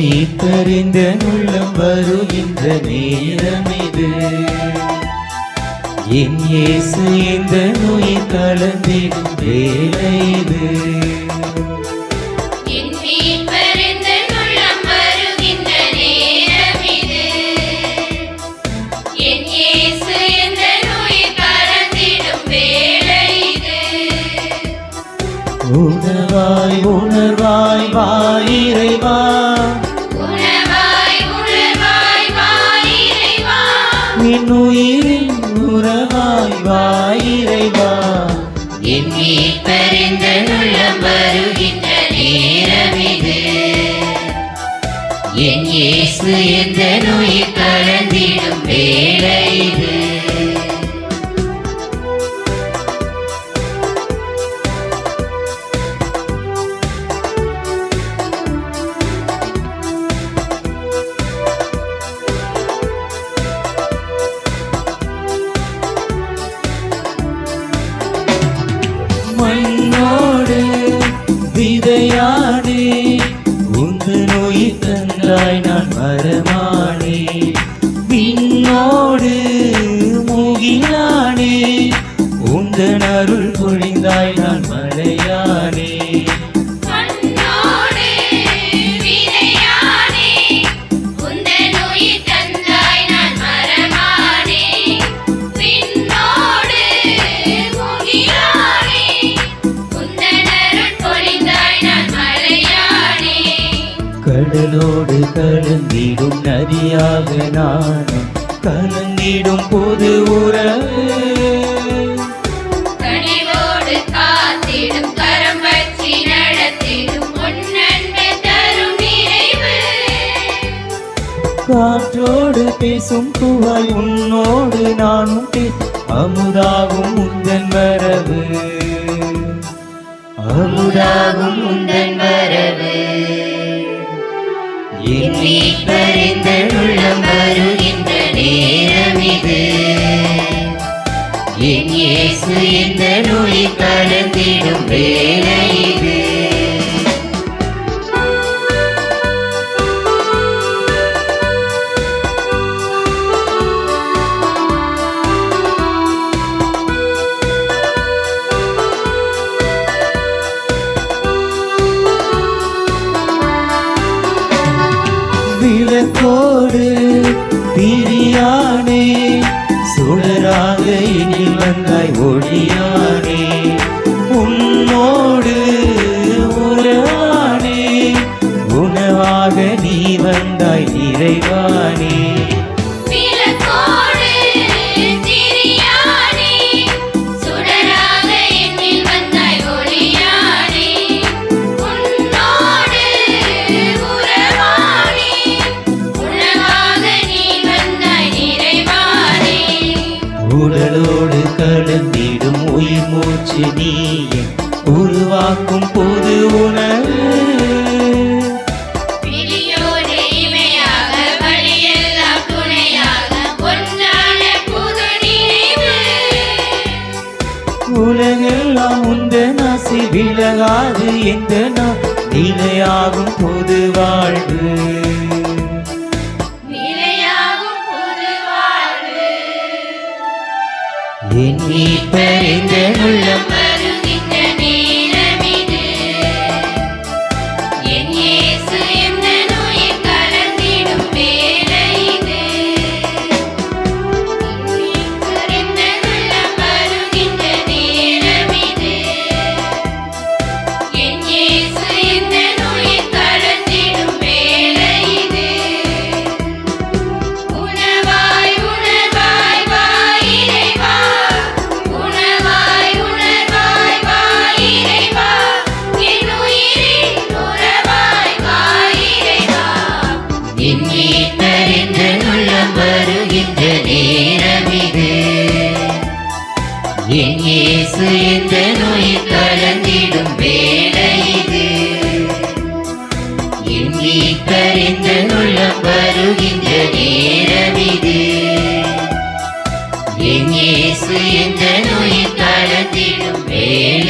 மீட்பறிந்த உள்ளம் வருகின்ற நேரம் இது. என் இயேசு இந்த நோய் கலந்திடும் வேலை இது. உணவாய் உணர்வாய் வாயிறைவா, என் உயிரின் உறவாய் வாயிறைவா. என் மீட்பறிந்த உள்ளம் வருகின்ற நேரம் இது. என் இயேசு எந்த நோய் கலந்திடும் வேலை இது. மண்ணோடு விதையானே, உந்து நோய் தந்தாய் நான் மரமானே. விண்ணோடு மூகிலானே, உந்தன் அருள் பொழிந்தாய் நான் மலையானே. கடலோடு கலந்திடும் நதியாக நானும் கலந்திடும் பொது உறவு. கனிவோடு காத்திடும் கரம் வச்சி நடத்திடும் பொன்னன்பு தரும் நிறைவு. காற்றோடு பேசும் குவாய் உன்னோடு நானும் அமுதாகும் உந்தன் வரவு. அமுதாகும் உந்தன் வரவு. என் மீட்பறிந்த உள்ளம் வருகின்ற நேரம் இது. என் இயேசு இந்த நோய் கலந்திடும் வேலை இது. விளக்கோடு திரியானே, சுடராக எண்ணில் வந்தாய் ஒளியானே. உன்னோடு உறவானே, உணவாக நீ வந்தாய் நிறைவானே. உடலோடு கலந்திடும் உயிர் மூச்சு நீயே, உருவாக்கும் பொது உணவு. உலகெல்லாம் உந்தன் ஆசை விலகாது எந்த நாள் நிலையாகும் பொது வாழ்வு. என் மீட்பறிந்த உள்ளம் வருகின்ற நேரம் இது. என் இயேசு எந்த நோய் கலந்திடும் வேலை இது. மீட்பறிந்த உள்ளம் வருகின்ற நேரம் இது. என் இயேசு எந்த நோய் கலந்திடும் வேலை இது. உணவாய் உணர்வாய் வாயிறைவா, என் மீட்பறிந்த உள்ளம் வருகின்ற நேரம் இது. என் இயேசு எந்த நோய் கலந்திடும் வேலை இது. என் மீட்பறிந்த உள்ளம் வருகின்ற நேரம் இது. என் இயேசு எந்த நோய் கலந்திடும் வேலை